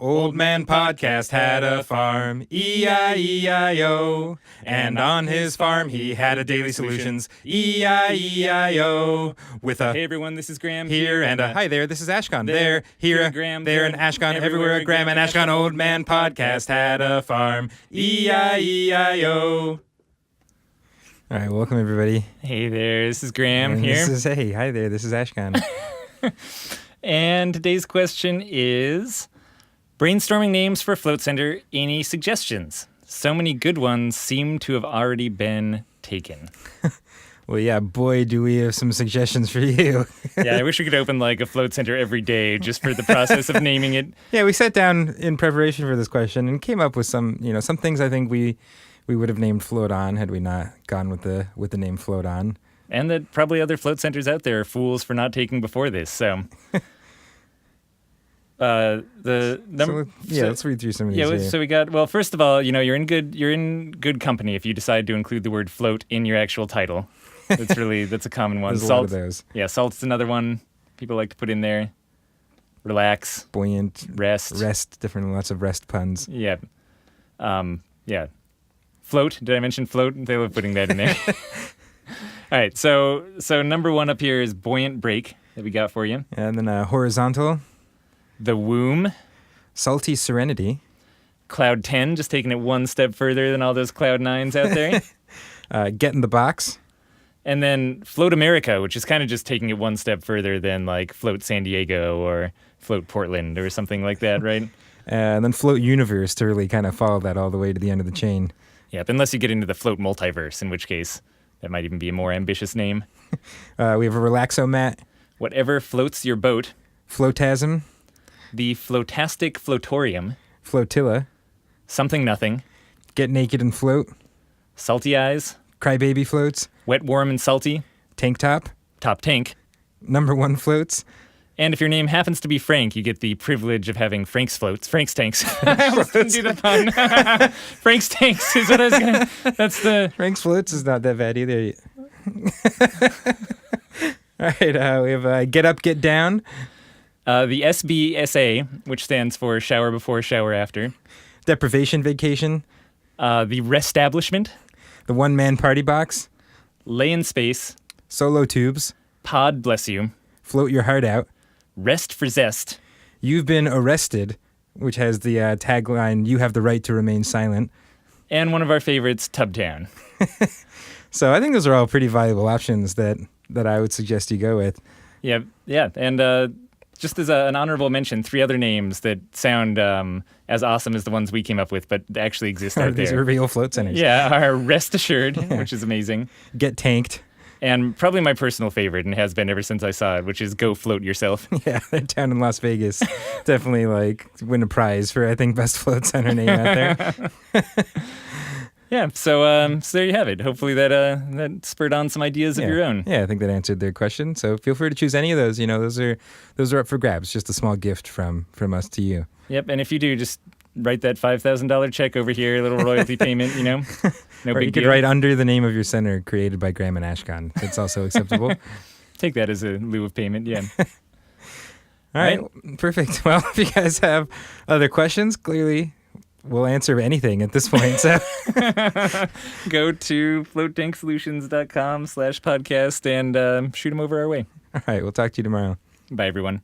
Old Man Podcast had a farm, E-I-E-I-O. And on his farm he had a daily solutions, E-I-E-I-O. With a hey everyone, this is Graham here and a hi there, this is Ashkahn. There, here, Graham, there, and Ashkahn, everywhere a Graham and Ashkahn. Old Man Podcast had a farm, E-I-E-I-O. All right, welcome everybody. Hey there, this is Graham And here. Hey, hi there, this is Ashkahn. And today's question is brainstorming names for Float Center. Any suggestions? So many good ones seem to have already been taken. Well, yeah, boy, do we have some suggestions for you. Yeah, I wish we could open like a Float Center every day just for the process of naming it. Yeah, we sat down in preparation for this question and came up with some things I think we would have named Float On had we not gone with the name Float On. And that probably other float centers out there are fools for not taking before this. So, let's read through some of these. Yeah, so we got. Well, first of all, you're in good company if you decide to include the word float in your actual title. That's a common one. There's Salt, a lot of those. Yeah, salt's another one people like to put in there. Relax, buoyant, rest, lots of rest puns. Yeah, yeah. Float. Did I mention float? They love putting that in there. All right, so number one up here is buoyant break that we got for you. And then horizontal. The womb. Salty serenity. Cloud 10, just taking it one step further than all those Cloud 9s out there. Get in the box. And then Float America, which is kind of just taking it one step further than like Float San Diego or Float Portland or something like that, right? And then Float Universe to really kind of follow that all the way to the end of the chain. Yeah, unless you get into the Float Multiverse, in which case that might even be a more ambitious name. We have a Relaxo Mat. Whatever floats your boat. Floatasm. The Floatastic Floatorium. Flotilla. Something Nothing. Get Naked and Float. Salty Eyes. Crybaby Floats. Wet, Warm, and Salty. Tank Top. Top Tank. Number One Floats. And if your name happens to be Frank, you get the privilege of having Frank's Floats. Frank's Tanks. I almost didn't do the pun. Frank's Tanks is what I was going to... That's the... Frank's Floats is not that bad either. All right, we have Get Up, Get Down. The SBSA, which stands for Shower Before, Shower After. Deprivation Vacation. The Restablishment. The One Man Party Box. Lay in Space. Solo Tubes. Pod Bless You. Float Your Heart Out. Rest for Zest. You've Been Arrested, which has the tagline, You Have the Right to Remain Silent. And one of our favorites, Tubtown. So I think those are all pretty valuable options that I would suggest you go with. Yeah. And just as an honorable mention, 3 other names that sound as awesome as the ones we came up with, but actually exist out there. These are real float centers. Yeah, are Rest Assured, which is amazing. Get Tanked. And probably my personal favorite, and has been ever since I saw it, which is Go Float Yourself. Yeah, they're down in Las Vegas. Definitely win a prize for, I think, best float center name out there. Yeah, so there you have it. Hopefully that spurred on some ideas of your own. Yeah, I think that answered their question. So feel free to choose any of those. Those are up for grabs. Just a small gift from us to you. Yep, and if you do, just write that $5,000 check over here, a little royalty payment, No or big you could deal. write under the name of your center, created by Graham and Ashkahn. It's also acceptable. Take that as a lieu of payment, yeah. All right, perfect. Well, if you guys have other questions, clearly we'll answer anything at this point. So go to floattanksolutions.com/podcast and shoot them over our way. All right, we'll talk to you tomorrow. Bye, everyone.